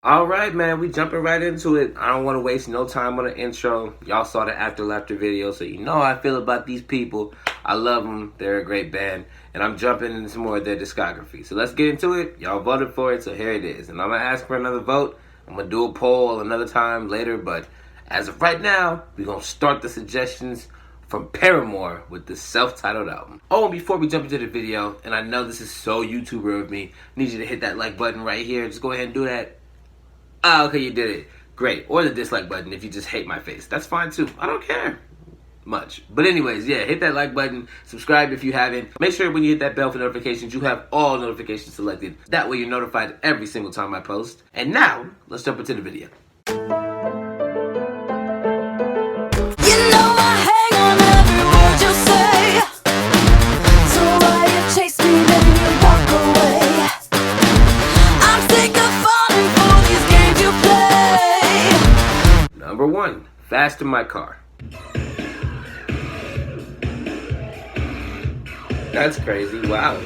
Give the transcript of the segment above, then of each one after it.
All right, man, we jumping right into it. I don't want to waste no time on the intro. Y'all saw the After Laughter video, so you know how I feel about these people. I love them. They're a great band, and I'm jumping into some more of their discography. So let's get into it. Y'all voted for it, so here it is. And I'm going to ask for another vote. I'm going to do a poll another time later, but as of right now, we're going to start the suggestions from Paramore with the self-titled album. Oh, and before we jump into the video, and I know this is so YouTuber of me, I need you to hit that like button right here. Just go ahead and do that. Oh, okay, you did it. Great. Or the dislike button if you just hate my face. That's fine too. I don't care much. But anyways, yeah, hit that like button. Subscribe if you haven't. Make sure when you hit that bell for notifications, you have all notifications selected. That way you're notified every single time I post. And now, let's jump into the video. Number 1, Fast in My Car. That's crazy, wow.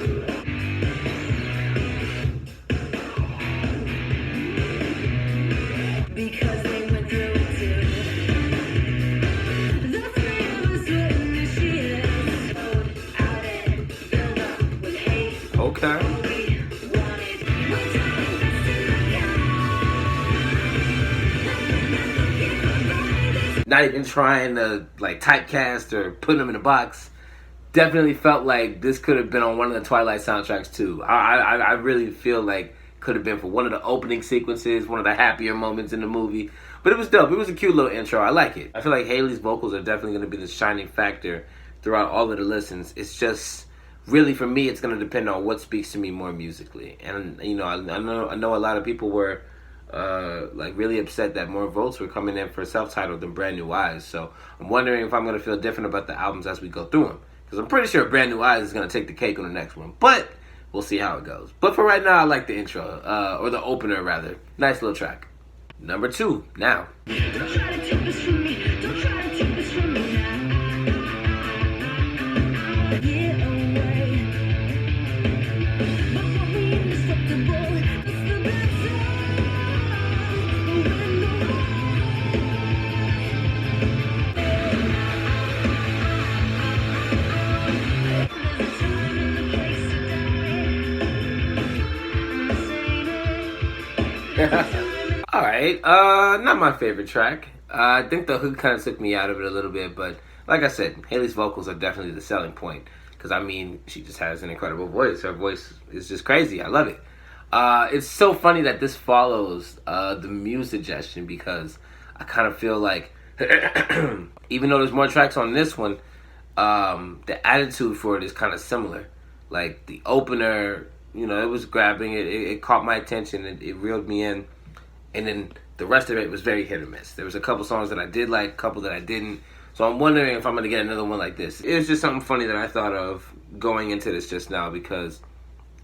Because they went through it too. That's me was written this year. Out and filled up with hate. Okay. Not even trying to like typecast or put them in a box. Definitely felt like this could have been on one of the Twilight soundtracks too. I really feel like could have been for one of the opening sequences, one of the happier moments in the movie. But it was dope. It was a cute little intro. I like it. I feel like Haley's vocals are definitely going to be the shining factor throughout all of the listens. It's just really for me, it's going to depend on what speaks to me more musically. And you know, I know a lot of people were like really upset that more votes were coming in for self-titled than Brand New Eyes. So I'm wondering if I'm going to feel different about the albums as we go through them. Because I'm pretty sure Brand New Eyes is going to take the cake on the next one. But we'll see how it goes. But for right now, I like the intro. Or the opener, rather. Nice little track. Number 2, Now. Don't try to take this from me. Don't try to take this from me now. Get away. But we indestructible. It's the best. Alright, not my favorite track. I think the hook kind of took me out of it a little bit, but like I said, Haley's vocals are definitely the selling point. Because, I mean, she just has an incredible voice. Her voice is just crazy. I love it. It's so funny that this follows the Muse suggestion because I kind of feel like, even though there's more tracks on this one, the attitude for it is kind of similar. Like, the opener, you know, it was grabbing, it caught my attention, it reeled me in. And then the rest of it was very hit or miss. There was a couple songs that I did like, a couple that I didn't. So I'm wondering if I'm going to get another one like this. It was just something funny that I thought of going into this just now because,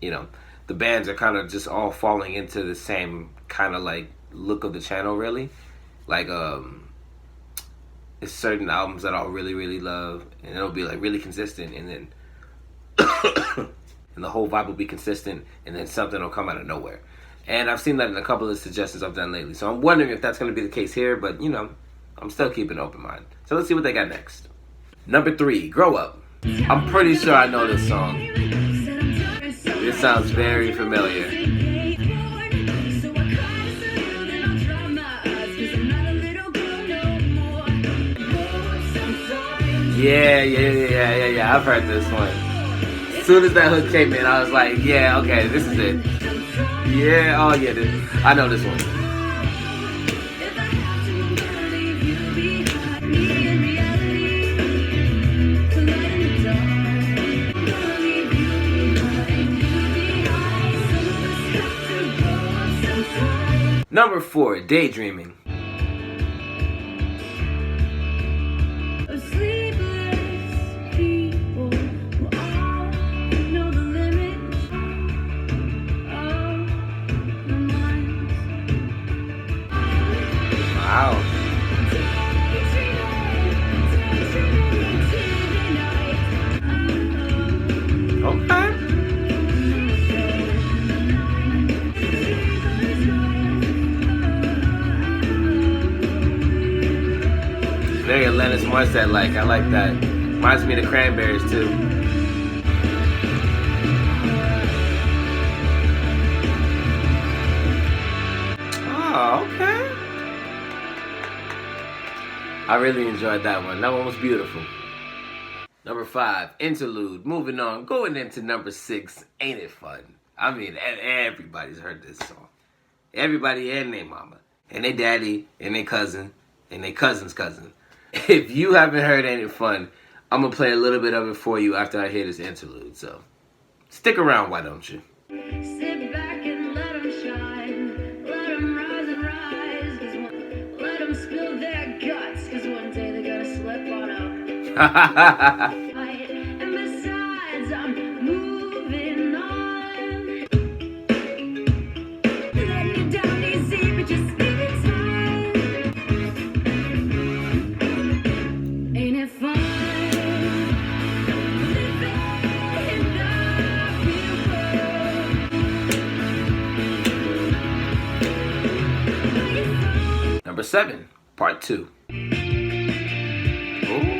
you know, the bands are kind of just all falling into the same kind of like look of the channel, really. Like, it's certain albums that I'll really, really love, and it'll be like really consistent, and then and the whole vibe will be consistent, and then something will come out of nowhere. And I've seen that in a couple of suggestions I've done lately. So I'm wondering if that's going to be the case here, but you know, I'm still keeping an open mind. So let's see what they got next. Number 3, Grow Up. I'm pretty sure I know this song. This sounds very familiar. Yeah. I've heard this one. As soon as that hook came in, I was like, yeah, okay, this is it. Yeah, oh yeah, I know this one. Number 4, Daydreaming. Wow. Okay. Very Alanis Morissette like. I like that. Reminds me of the Cranberries too. Oh, okay. I really enjoyed that one. That one was beautiful. Number 5, Interlude. Moving on. Going into number 6, Ain't It Fun? I mean, everybody's heard this song. Everybody and their mama. And their daddy, and their cousin, and their cousin's cousin. If you haven't heard Ain't It Fun, I'm going to play a little bit of it for you after I hear this interlude. So, stick around, why don't you? Sit back and let them shine. Let them rise and rise. Let them spill their guts. Because one day they're going to slip on up. And besides, I'm moving on. Letting you down easy, but just give it time. Ain't it fun? Number 7, Part 2. Ooh.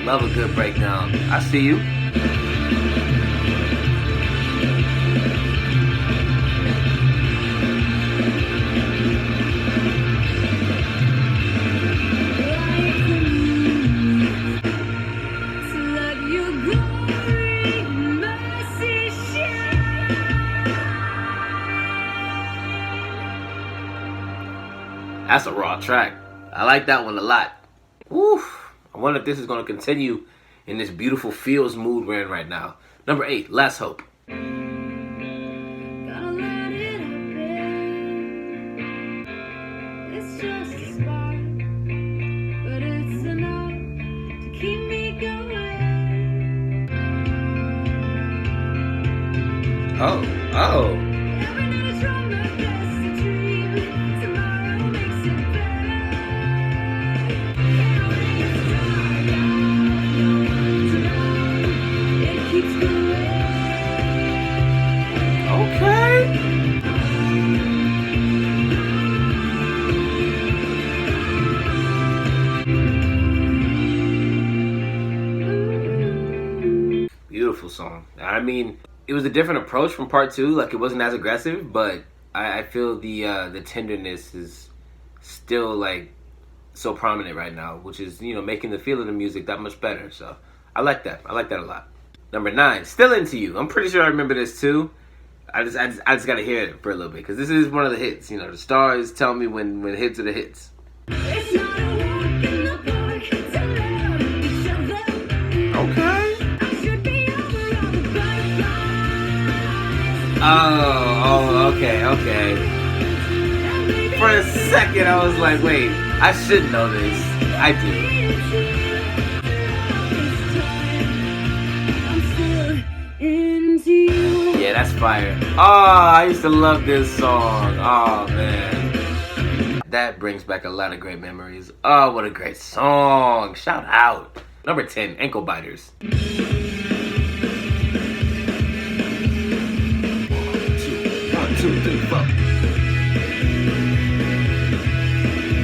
Love a good breakdown. I see you. That's a raw track. I like that one a lot. Oof. I wonder if this is going to continue in this beautiful feels mood we're in right now. Number 8, Last Hope. Gotta let it happen. It's just a spark, but it's enough to keep me going. Oh. Every night I try my best to dream. Tomorrow makes it better. It keeps going. Okay. Beautiful song. I mean, it was a different approach from part 2. Like, it wasn't as aggressive, but I feel the tenderness is still like so prominent right now, which is, you know, making the feel of the music that much better. So I like that. I like that a lot. Number 9, Still Into You. I'm pretty sure I remember this too. I just gotta hear it for a little bit because this is one of the hits. You know, the stars tell me when hits are the hits. It's not a walk in the park to love each other. Okay. I should be over all the butterflies. Oh, okay. For a second, I was like, wait, I should know this. I do. Yeah, that's fire. Oh, I used to love this song. Oh, man. That brings back a lot of great memories. Oh, what a great song. Shout out. Number 10, Ankle Biters. 1, 2, 3, 4.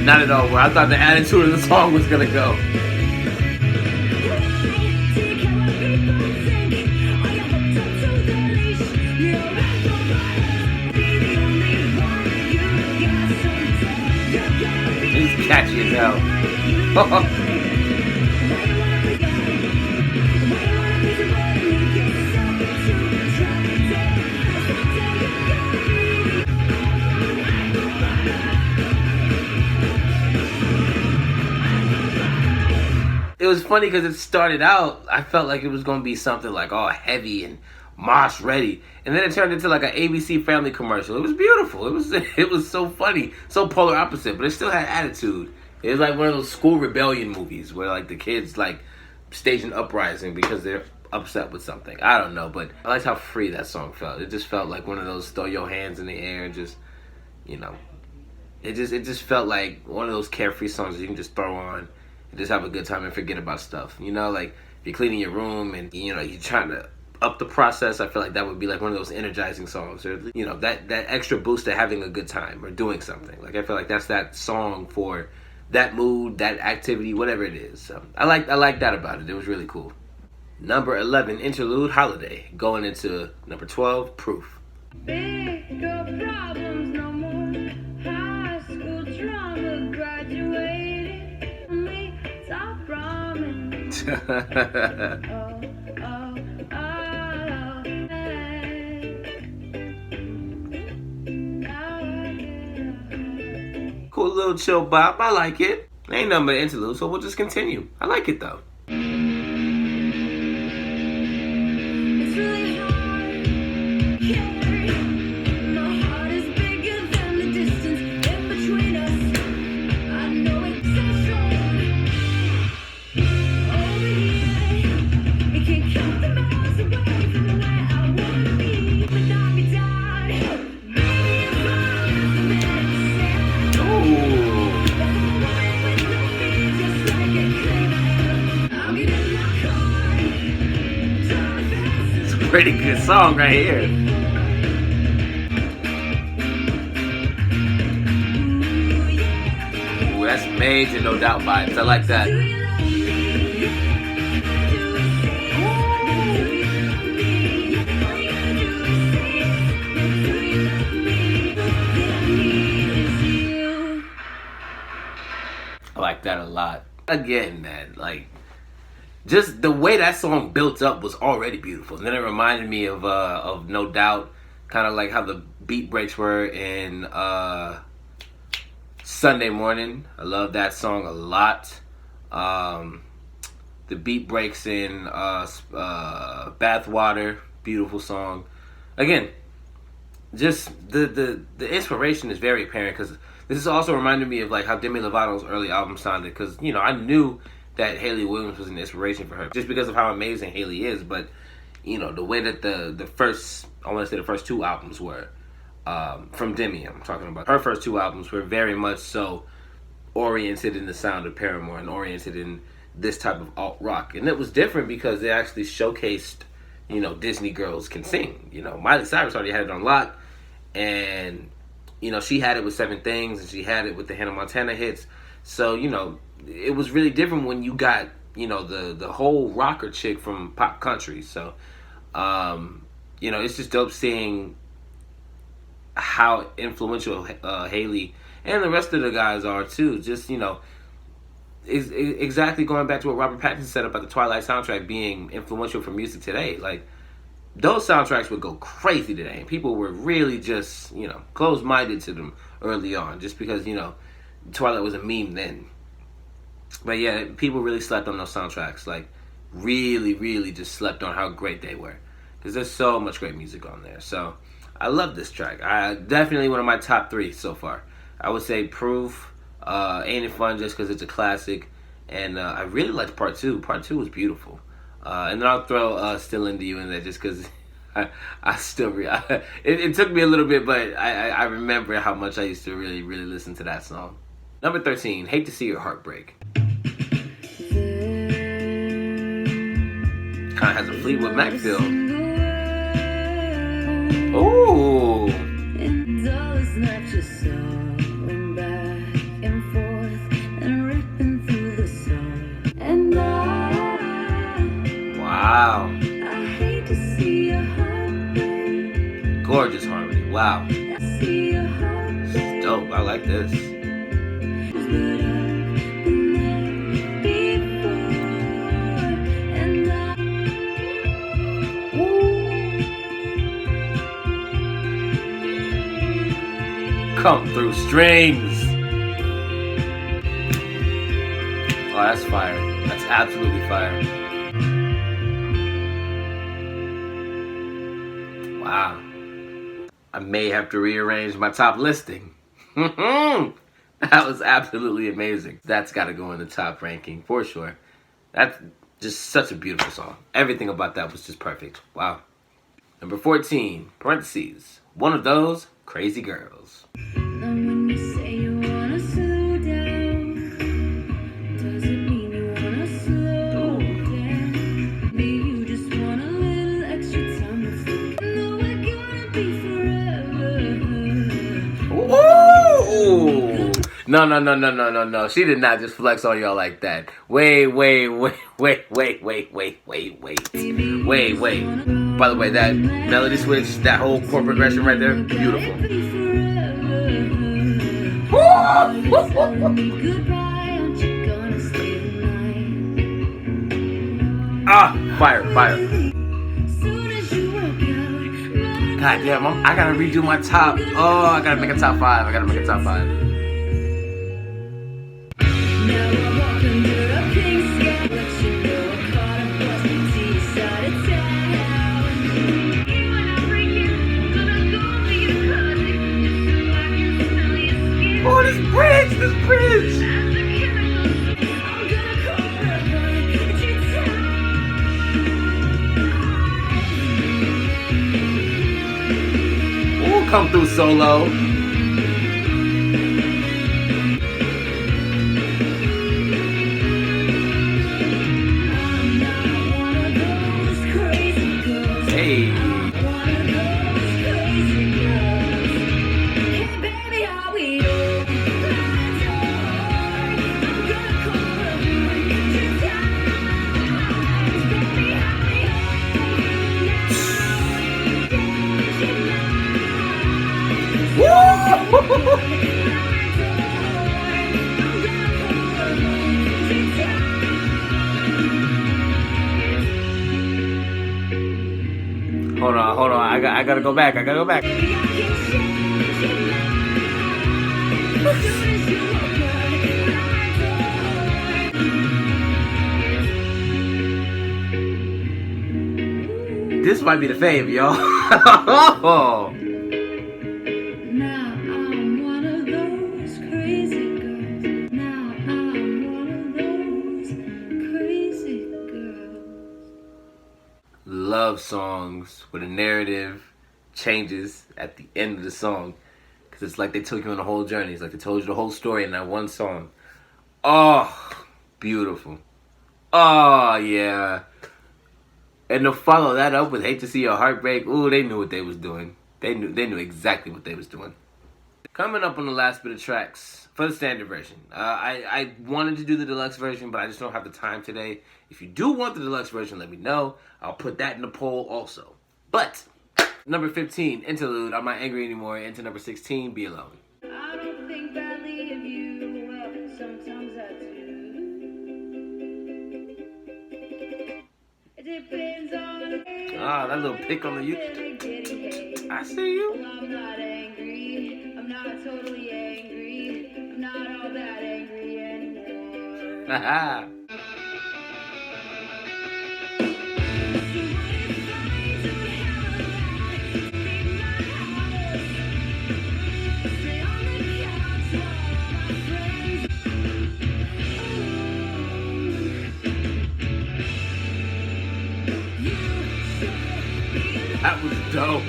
Not at all where I thought the attitude of the song was gonna go. It's catchy as hell. was funny because it started out, I felt like it was going to be something like all heavy and mosh ready, and then it turned into like an ABC Family commercial. It was beautiful. It was so funny, so polar opposite, but it still had attitude. It was like one of those school rebellion movies where like the kids like stage an uprising because they're upset with something. I don't know, but I liked how free that song felt. It just felt like one of those throw your hands in the air and just, you know, it just felt like one of those carefree songs that you can just throw on and just have a good time and forget about stuff. You know, like if you're cleaning your room and you know you're trying to up the process, I feel like that would be like one of those energizing songs, or you know, that extra boost to having a good time or doing something. Like I feel like that's that song for that mood, that activity, whatever it is. So I like that about it. It was really cool. Number 11, Interlude, Holiday. Going into number 12, Proof. Bigger problems, no more high school drama, graduated, me top ramen. Cool little chill bop. I like it. Ain't nothing but interlude, so we'll just continue. I like it though. It's really hard, carry. My heart is bigger than the distance in between us. I know it's so short. Over here, it can count the miles away from where I wanna be, but not be tired. Maybe if I was the medicine, Ooh. with no fear, just like a clean air. I'll get in my car, drive fast. It's a pretty good song right here. Ooh, that's major No Doubt vibes. I like that. I like that a lot. Again, man, like just the way that song built up was already beautiful. And then it reminded me of No Doubt, kind of like how the beat breaks were in Sunday Morning. I love that song a lot. The beat breaks in Bathwater, beautiful song. Again, just the inspiration is very apparent because this is also reminded me of like how Demi Lovato's early album sounded, because you know I knew that Hayley Williams was an inspiration for her just because of how amazing Hayley is, but you know the way that the first, I want to say the first two albums were from Demi, I'm talking about her first two albums were very much so oriented in the sound of Paramore and oriented in this type of alt rock, and it was different because they actually showcased, you know, Disney girls can sing. You know, Miley Cyrus already had it on lock, and you know she had it with Seven Things, and she had it with the Hannah Montana hits. So you know it was really different when you got, you know, the whole rocker chick from pop country. So you know it's just dope seeing how influential Hayley and the rest of the guys are too. Just, you know, is exactly going back to what Robert Pattinson said about the Twilight soundtrack being influential for music today. Like those soundtracks would go crazy today, and people were really just, you know, closed-minded to them early on, just because, you know, Twilight was a meme then. But yeah, people really slept on those soundtracks. Like really, really just slept on how great they were, because there's so much great music on there. So I love this track. Definitely one of my top 3 so far. I would say Proof, Ain't It Fun, just because it's a classic, and I really liked Part 2. Part 2 was beautiful. And then I'll throw Still Into You in there just because I still it took me a little bit, but I remember how much I used to really, really listen to that song. Number 13, Hate to See Your Heart Break. Kind of has a Fleetwood Mac feel. Ooh. And all is not just going back and forth and ripping through the song. And wow. I hate to see your heart break. Gorgeous harmony. Wow. I see your heart This break. is dope. I like this. But I've been there before. And Come through strings. Oh, that's fire. That's absolutely fire. Wow. I may have to rearrange my top listing. That was absolutely amazing. That's got to go in the top ranking for sure. That's just such a beautiful song. Everything about that was just perfect. Wow. Number 14, parentheses, one of those crazy girls. And when you say you wanna slow down, does it mean you wanna slow down? Maybe you just want a little extra time with me. No, we're gonna be forever. Ooh! No. She did not just flex on y'all like that. Wait. By the way, that melody switch, that whole chord progression right there, beautiful. Ah, fire. God damn, I gotta redo my top. Oh, I gotta make a top 5. Oh, this bridge. Oh, come through solo. Hey. Hold on. I gotta go back. This might be the fave, y'all. Now I'm one of those crazy girls. Now I'm one of those crazy girls. Love songs where the narrative changes at the end of the song. Because it's like they took you on the whole journey. It's like they told you the whole story in that one song. Oh, beautiful. Oh, yeah. And to follow that up with Hate to See Your Heart Break, ooh, they knew what they was doing. They knew exactly what they was doing. Coming up on the last bit of tracks for the standard version. I wanted to do the deluxe version, but I just don't have the time today. If you do want the deluxe version, let me know. I'll put that in the poll also. But number 15, Interlude, I'm Not Angry Anymore. Into number 16, Be Alone. I don't think badly of you. Well, sometimes I do. It depends on the day. Ah, that little pick on the you. I see you. I'm not angry. I'm not totally angry. I'm not all that angry anymore. Haha. That was dope.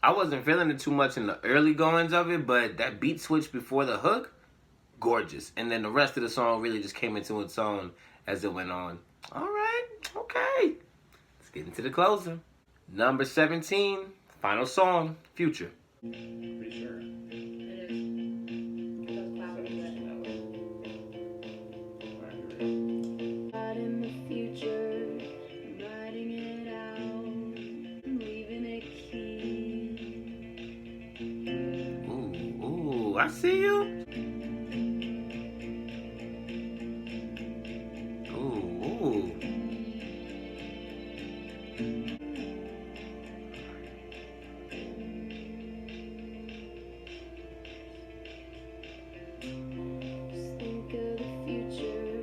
I wasn't feeling it too much in the early goings of it, but that beat switch before the hook, gorgeous. And then the rest of the song really just came into its own as it went on. All right, okay. Let's get into the closer. Number 17, final song, Future. Pretty sure. It is. Those clouds out in the future, I'm writing it out, I'm leaving it key. Ooh, I see you. Ooh. Just think of the future.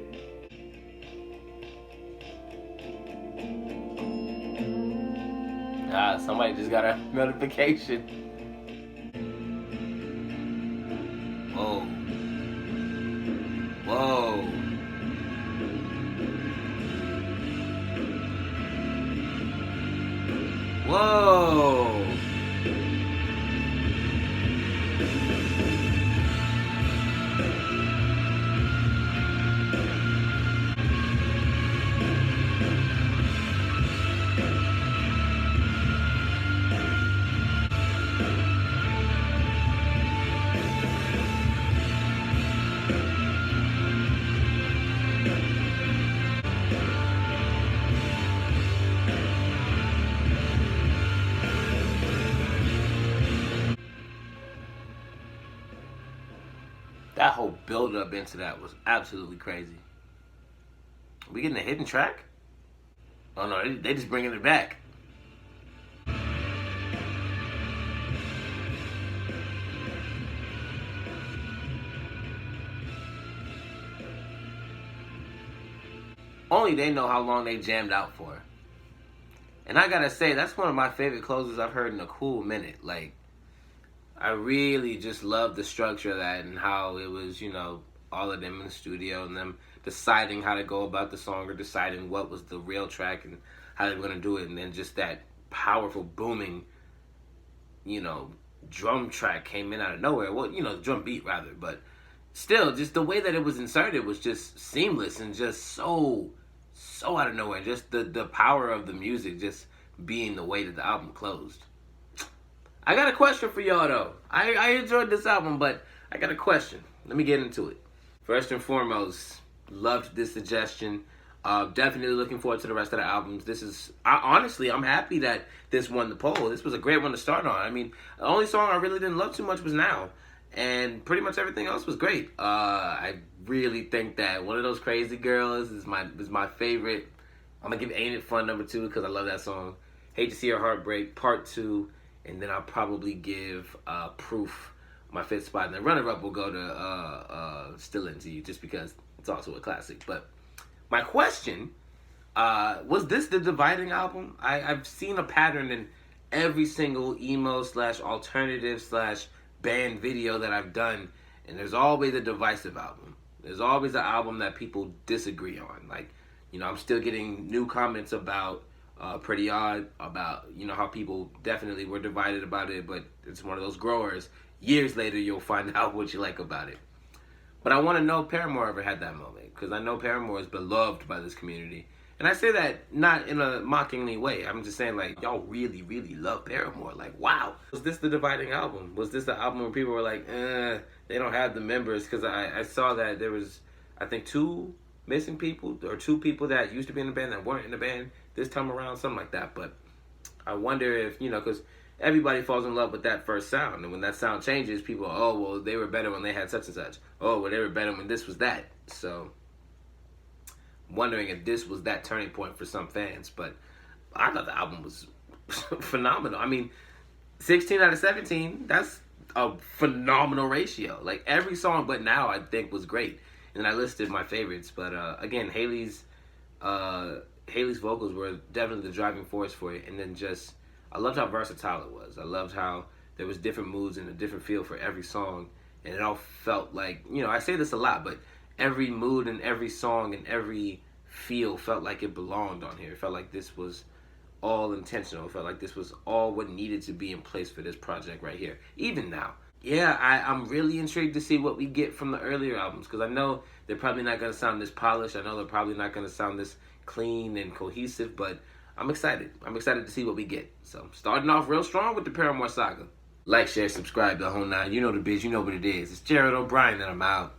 Somebody just got a notification. Whoa. Whoa. Whoa. That whole build up into that was absolutely crazy. Are we getting a hidden track? Oh no, they just bringing it back. Only they know how long they jammed out for. And I gotta say, that's one of my favorite closes I've heard in a cool minute. Like, I really just love the structure of that and how it was, all of them in the studio and them deciding how to go about the song or deciding what was the real track and how they were going to do it. And then just that powerful, booming, drum track came in out of nowhere. Well, the drum beat rather. But still, just the way that it was inserted was just seamless and just so out of nowhere. Just the power of the music just being the way that the album closed. I got a question for y'all though. I enjoyed this album, but I got a question. Let me get into it. First and foremost, loved this suggestion. Definitely looking forward to the rest of the albums. Honestly, I'm happy that this won the poll. This was a great one to start on. I mean, the only song I really didn't love too much was Now. And pretty much everything else was great. I really think that One of Those Crazy Girls is my favorite. I'm going to give Ain't It Fun #2 because I love that song. Hate to See Her Heart Break Part 2. And then I'll probably give Proof my 5th spot. And the runner-up will go to Still Into You just because it's also a classic. But my question, was this the dividing album? I've seen a pattern in every single emo/alternative/band video that I've done. And there's always a divisive album. There's always an album that people disagree on. Like, I'm still getting new comments about Pretty Odd, about how people definitely were divided about it, but it's one of those growers. Years later, you'll find out what you like about it. But I want to know if Paramore ever had that moment, because I know Paramore is beloved by this community. And I say that not in a mockingly way. I'm just saying, like, y'all really, really love Paramore. Like, wow. Was this the dividing album? Was this the album where people were like, they don't have the members? Because I saw that there was, I think, 2 missing people, or 2 people that used to be in the band that weren't in the band this time around, something like that. But I wonder if, because everybody falls in love with that first sound. And when that sound changes, people are, oh, well, they were better when they had such and such. Oh, well, they were better when this was that. So, wondering if this was that turning point for some fans. But I thought the album was phenomenal. I mean, 16 out of 17, that's a phenomenal ratio. Like, every song but Now, I think, was great. And I listed my favorites. But, again, Haley's vocals were definitely the driving force for it. And then just, I loved how versatile it was. I loved how there was different moods and a different feel for every song. And it all felt like, I say this a lot, but every mood and every song and every feel felt like it belonged on here. It felt like this was all intentional. It felt like this was all what needed to be in place for this project right here. Even Now. Yeah, I'm really intrigued to see what we get from the earlier albums, because I know they're probably not going to sound this polished. I know they're probably not going to sound this clean and cohesive, but I'm excited. I'm excited to see what we get. So, starting off real strong with the Paramore saga. Like, share, subscribe, the whole nine. You know the biz, you know what it is. It's Jared O'Brien, and I'm out.